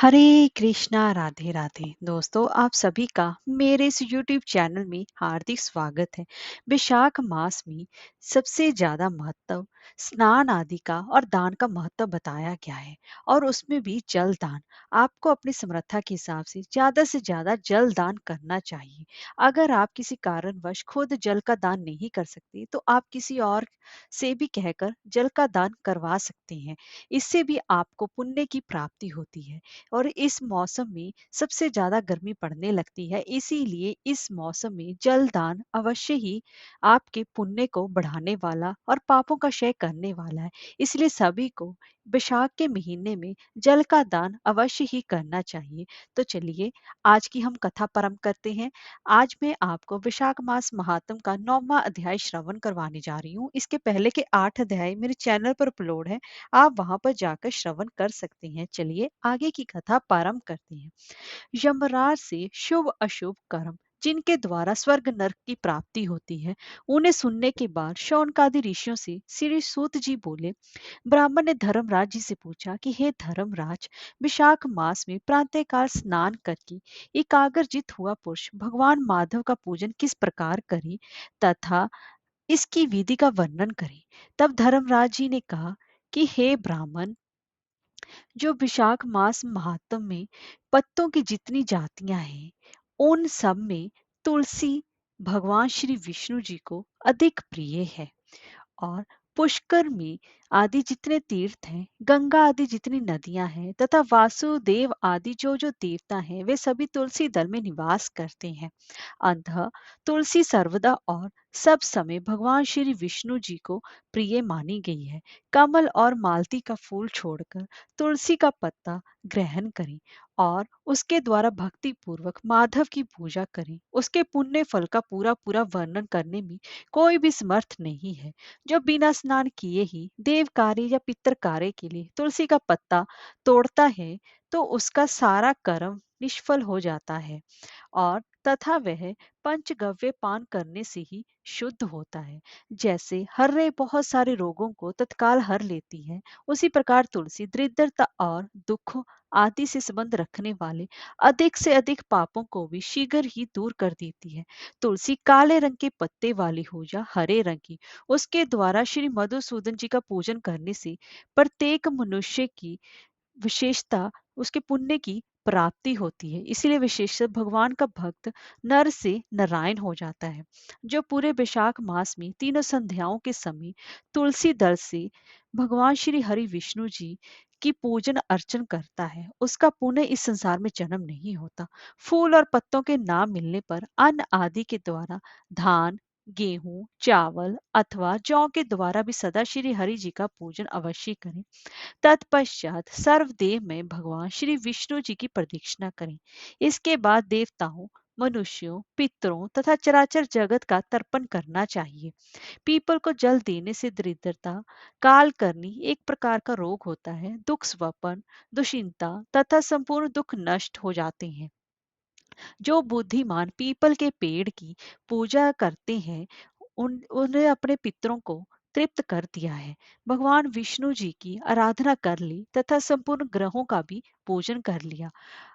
हरे कृष्णा राधे राधे दोस्तों, आप सभी का मेरे इस यूट्यूब चैनल में हार्दिक स्वागत है। वैशाख मास में सबसे ज्यादा महत्व स्नान आदि का और दान का महत्व बताया गया है। और उसमें भी जल दान। आपको अपनी समर्था के हिसाब से ज्यादा जल दान करना चाहिए। अगर आप किसी कारणवश खुद जल का दान नहीं कर सकते तो आप किसी और से भी कहकर जल का दान करवा सकते हैं। इससे भी आपको पुण्य की प्राप्ति होती है। और इस मौसम में सबसे ज्यादा गर्मी पड़ने लगती है, इसीलिए इस मौसम में जल दान अवश्य ही आपके पुण्य को बढ़ाने वाला और पापों का क्षय करने वाला है। इसलिए सभी को वैशाख के महीने में जल का दान अवश्य ही करना चाहिए। तो चलिए आज की हम कथा प्रारंभ करते हैं। आज मैं आपको वैशाख मास महात्म का 9वां अध्याय श्रवण करवाने जा रही हूँ। इसके पहले के 8 अध्याय मेरे चैनल पर अपलोड है, आप वहां पर जाकर श्रवण कर सकते हैं। चलिए आगे की कथा प्रारंभ करते हैं। यमराज से शुभ अशुभ कर्म जिनके द्वारा स्वर्ग नरक की प्राप्ति होती है, उन्हें सुनने के बाद शौनकादि ऋषियों से श्री सूत जी बोले। ब्राह्मण ने धर्मराज जी से पूछा कि हे धर्मराज, विशाख मास में प्रातःकाल स्नान करके एकाग्रजित हुआ पुरुष भगवान माधव का पूजन किस प्रकार करे तथा इसकी विधि का वर्णन करे। तब धर्मराज जी ने कहा कि हे ब्राह्मण, जो विशाख मास महात्म में पत्तों की जितनी जातियां हैं, उन सब में तुलसी भगवान श्री विष्णु जी को अधिक प्रिय है। और पुष्कर में आदि जितने तीर्थ हैं, गंगा आदि जितनी नदियां हैं तथा वासुदेव आदि जो जो देवता हैं, वे सभी तुलसी दल में निवास करते हैं। अतः तुलसी सर्वदा और सब समय भगवान श्री विष्णु जी को प्रिय मानी गई है। कमल और मालती का फूल छोड़कर तुलसी का पत्ता ग्रहण करें और उसके द्वारा भक्ति पूर्वक माधव की पूजा करें। उसके पुण्य फल का पूरा पूरा वर्णन करने में कोई भी समर्थ नहीं है। जो बिना स्नान किए ही देव कार्य या पितृ कार्य के लिए तुलसी का पत्ता तोड़ता है, तो उसका सारा कर्म निष्फल हो जाता है और तथा वह पंचगव्य पान करने से ही शुद्ध होता है। जैसे हर्रे बहुत सारे रोगों को तत्काल हर लेती है, उसी प्रकार तुलसी दरिद्रता और दुख आदि से संबंध रखने वाले अधिक से अधिक पापों को भी शीघ्र ही दूर कर देती है। तुलसी काले रंग के पत्ते वाली हो या हरे रंग की, उसके द्वारा श्री मधुसूदन जी का पूजन करने से प्रत्येक मनुष्य की विशेषता उसके पुण्य की प्राप्ति होती है। इसीलिए विशेष भगवान का भक्त नर से नारायण हो जाता है। जो पूरे वैशाख मास में तीनों संध्याओं के समय तुलसी दल से भगवान श्री हरि विष्णु जी की पूजन अर्चन करता है, उसका पुण्य इस संसार में जन्म नहीं होता। फूल और पत्तों के ना मिलने पर अन्न आदि के द्वारा धान, गेहूं, चावल अथवा जौ के द्वारा भी सदा श्री हरि जी का पूजन अवश्य करें। तत्पश्चात सर्वदेव में भगवान श्री विष्णु जी की प्रदक्षिणा करें। इसके बाद देवताओं, मनुष्यों, पितरों तथा चराचर जगत का तर्पण करना चाहिए। पीपल को जल देने से दरिद्रता, काल करनी एक प्रकार का रोग होता है, दुख स्वपन, दुश्चिंता तथा संपूर्ण दुख नष्ट हो जाते हैं। जो बुद्धिमान पीपल के पेड़ की पूजा करते हैं, उन्हें अपने पितरों को तृप्त कर दिया है। भगवान विष्णु जी की आराधना कर ली तथा संपूर्ण ग्रहों का भी पूजन कर लिया।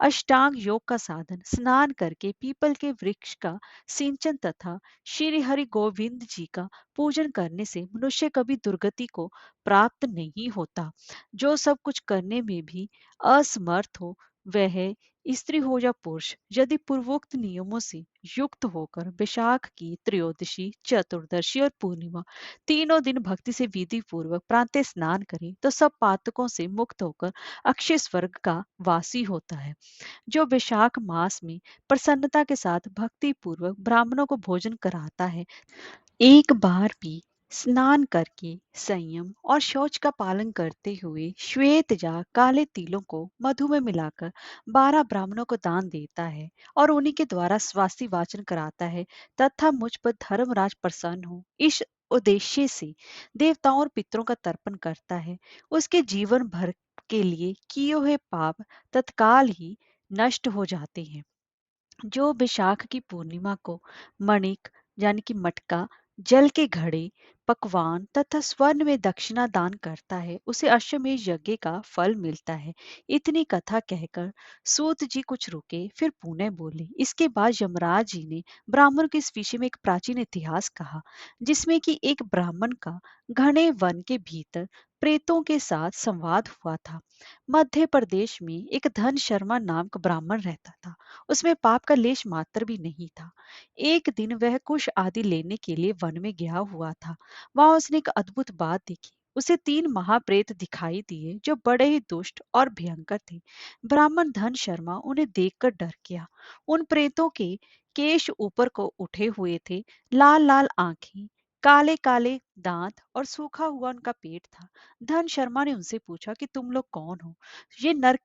अष्टांग योग का साधन स्नान करके पीपल के वृक्ष का सिंचन तथा श्री हरि गोविंद जी का पूजन करने से मनुष्य कभी दुर्गति को प्राप्त नहीं होता। जो सब कुछ करने में भी असमर्थ हो, वह स्त्री हो या पुरुष, यदि पूर्वोक्त नियमों से युक्त होकर वैशाख की त्रयोदशी, चतुर्दशी और पूर्णिमा तीनों दिन भक्ति से विधि पूर्वक प्रातः स्नान करें, तो सब पातकों से मुक्त होकर अक्षय स्वर्ग का वासी होता है। जो वैशाख मास में प्रसन्नता के साथ भक्ति पूर्वक ब्राह्मणों को भोजन कराता है, एक बार भी स्नान करके संयम और शौच का पालन करते हुए श्वेत या काले तिलों को मधु में मिलाकर 12 ब्राह्मणों को दान देता है और उन्हीं के द्वारा स्वास्थ्य वाचन कराता है तथा मुझ पर धर्मराज प्रसन्न हो, इस उद्देश्य से देवताओं और पितरों का तर्पण करता है, उसके जीवन भर के लिए किए हुए पाप तत्काल ही नष्ट हो जाते हैं। जो वैशाख की पूर्णिमा को मणिक यानी कि मटका, जल के घड़े, पकवान तथा स्वर्ण में दक्षिणा दान करता है उसे अश्वमेध यज्ञ का फल मिलता है। इतनी कथा कहकर सूत जी कुछ रुके, फिर पुनः बोले। इसके बाद यमराज जी ने ब्राह्मण के इस विषय में एक प्राचीन इतिहास कहा, जिसमें कि एक ब्राह्मण का घने वन के भीतर प्रेतों के साथ संवाद हुआ था। मध्य प्रदेश में एक धन शर्मा नाम का ब्राह्मण रहता था। उसमें पाप का लेश मात्र भी नहीं था। एक दिन वह कुश आदि लेने के लिए वन में गया हुआ था। वहां उसने एक अद्भुत बात देखी। उसे तीन महाप्रेत दिखाई दिए जो बड़े ही दुष्ट और भयंकर थे। ब्राह्मण धन शर्मा उन्हें देखकर डर गया। उन प्रेतों के केश ऊपर को उठे हुए थे, लाल लाल आंखें, काले काले दांत और सूखा हुआ उनका पेट था। धन शर्मा ने उनसे पूछा कि तुम लोग कौन हो? ये नरक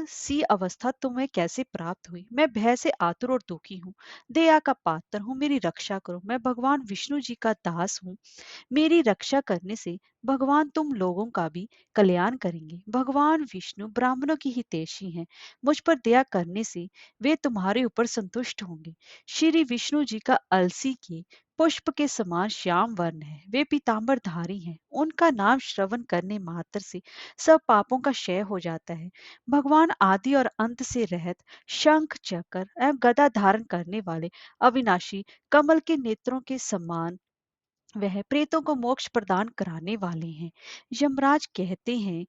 सी अवस्था तुम्हें कैसे प्राप्त हुई? मैं भय से आतुर और दुखी हूँ, दया का पात्र हूँ, मेरी रक्षा करो। मैं भगवान विष्णु जी का दास हूँ। मेरी रक्षा करने से भगवान तुम लोगों का भी कल्याण करेंगे। भगवान विष्णु ब्राह्मणों की हितैषी हैं। मुझ पर दया करने से वे तुम्हारे ऊपर संतुष्ट होंगे। श्री विष्णु जी का अलसी के पुष्प के समान श्याम वर्ण है। वे पीताम्बरधारी हैं। उनका नाम श्रवण करने मात्र से सब पापों का क्षय हो जाता है। भगवान आदि और अंत से रहित, शंख चक्र एवं गदा धारण करने वाले, अविनाशी, कमल के नेत्रों के समान वह प्रेतों को मोक्ष प्रदान कराने वाले हैं। यमराज कहते हैं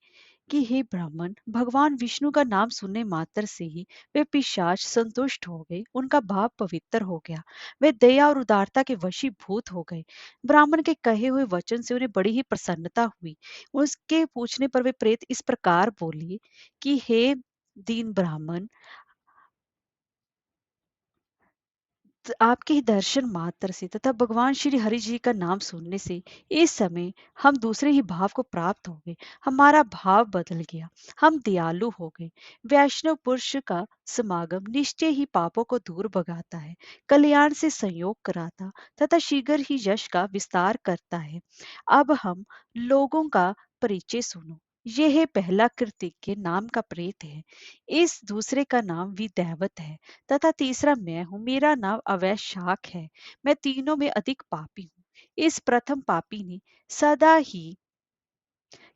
कि हे ब्राह्मण, भगवान विष्णु का नाम सुनने मात्र से ही वे पिशाच संतुष्ट हो गए। उनका भाव पवित्र हो गया। वे दया और उदारता के वशीभूत हो गए। ब्राह्मण के कहे हुए वचन से उन्हें बड़ी ही प्रसन्नता हुई। उसके पूछने पर वे प्रेत इस प्रकार बोले कि हे दीन ब्राह्मण, आपके ही दर्शन मात्र से तथा भगवान श्री हरि जी का नाम सुनने से इस समय हम दूसरे ही भाव को प्राप्त हो गए। हमारा भाव बदल गया। हम दयालु हो गए। वैष्णव पुरुष का समागम निश्चय ही पापों को दूर भगाता है, कल्याण से संयोग कराता तथा शीघ्र ही यश का विस्तार करता है। अब हम लोगों का परिचय सुनो। यह है पहला कृतिज्ञ नाम का प्रेत है। इस दूसरे का नाम विदैवत है तथा तीसरा मैं हूँ। मेरा नाम अवैशाख है। मैं तीनों में अधिक पापी हूँ। इस प्रथम पापी ने सदा ही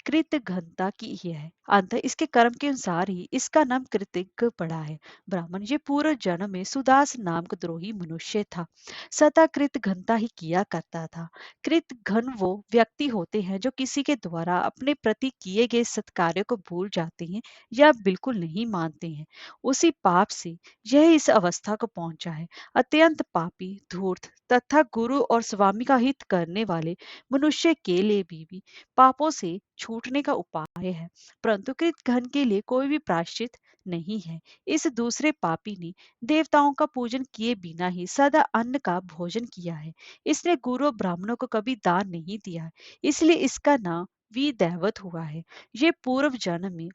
कृत घनता की ही है। अंत इसके कर्म के अनुसार ही इसका नाम कृतिज्ञ पड़ा है। ब्राह्मण, ये पूर्व जन्म में सुदास नाम का द्रोही मनुष्य था। सदा कृत घनता ही किया करता था। कृत घन वो व्यक्ति होते हैं जो किसी के द्वारा अपने प्रति किए गए सत्कार्य को भूल जाते हैं या बिल्कुल नहीं मानते हैं। उसी पाप से यह इस अवस्था को पहुंचा है। अत्यंत पापी, धूर्त तथा गुरु और स्वामी का हित करने वाले मनुष्य के लिए भी पापों से छूटने का उपाय है, परंतु कृतघ्न के लिए कोई भी प्रायश्चित नहीं है। इस दूसरे पापी ने देवताओं का पूजन किए बिना ही सदा अन्न का भोजन किया है। इसने गुरु और ब्राह्मणों को कभी दान नहीं दिया है, इसलिए इसका नाम विदैवत हुआ है। ये पूर्व जन्म में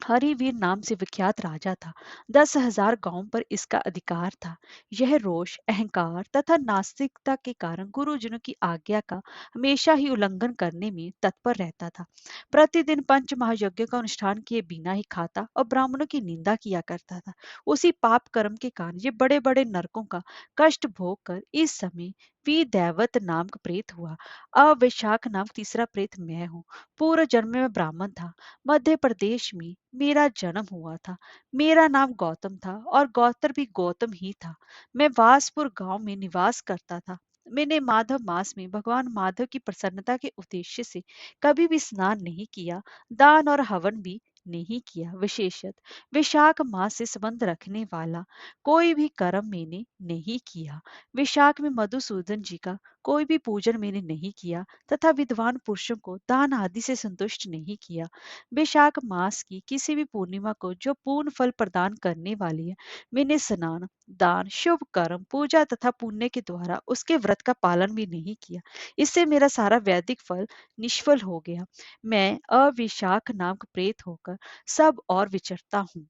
हरिवीर नाम से विख्यात राजा था। 10,000 गांवों पर इसका अधिकार था। यह रोष, अहंकार तथा नास्तिकता के कारण गुरुजनों की आज्ञा का हमेशा ही उल्लंघन करने में तत्पर रहता था। प्रतिदिन पंच महायज्ञों का अनुष्ठान किए बिना ही खाता और ब्राह्मणों की निंदा किया करता था। उसी पाप कर्म के कारण ये बड़े बड़े नरकों का कष्ट भोग कर इस समय विदैवत नाम का प्रेत हुआ। अवैशाख नाम तीसरा प्रेत मैं हूँ। पूर्व जन्म में ब्राह्मण था। मध्य प्रदेश में मेरा जन्म हुआ था। मेरा नाम गौतम था और गौत्र भी गौतम ही था। मैं वासपुर गांव में निवास करता था। मैंने माधव मास में भगवान माधव की प्रसन्नता के उद्देश्य से कभी भी स्नान नहीं किया, दान और हवन भी नहीं किया। विशेषत विशाख मास से संबंध रखने वाला कोई भी कर्म मैंने नहीं किया। विशाख में मधुसूदन जी का कोई भी पूजन मैंने नहीं किया तथा विद्वान पुरुषों को दान आदि से संतुष्ट नहीं किया। वैशाख मास की किसी भी पूर्णिमा को जो पूर्ण फल प्रदान करने वाली है, मैंने स्नान, दान, शुभ कर्म, पूजा तथा पुण्य के द्वारा उसके व्रत का पालन भी नहीं किया। इससे मेरा सारा वैदिक फल निष्फल हो गया। मैं अविशाख नाम का प्रेत होकर सब और विचरता हूँ।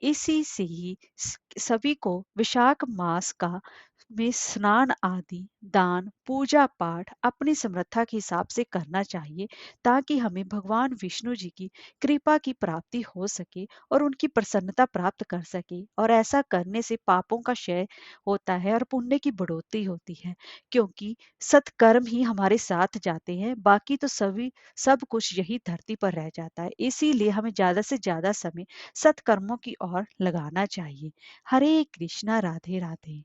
इसी से ही सभी को विशाख मास का में स्नान आदि, दान, पूजा पाठ अपनी समर्था के हिसाब से करना चाहिए, ताकि हमें भगवान विष्णु जी की कृपा की प्राप्ति हो सके और उनकी प्रसन्नता प्राप्त कर सके। और ऐसा करने से पापों का क्षय होता है और पुण्य की बढ़ोतरी होती है, क्योंकि सत्कर्म ही हमारे साथ जाते हैं, बाकी तो सभी सब कुछ यही धरती पर रह जाता है। इसीलिए हमें ज्यादा से ज्यादा समय सत्कर्मों की ओर लगाना चाहिए। हरे कृष्णा, राधे राधे।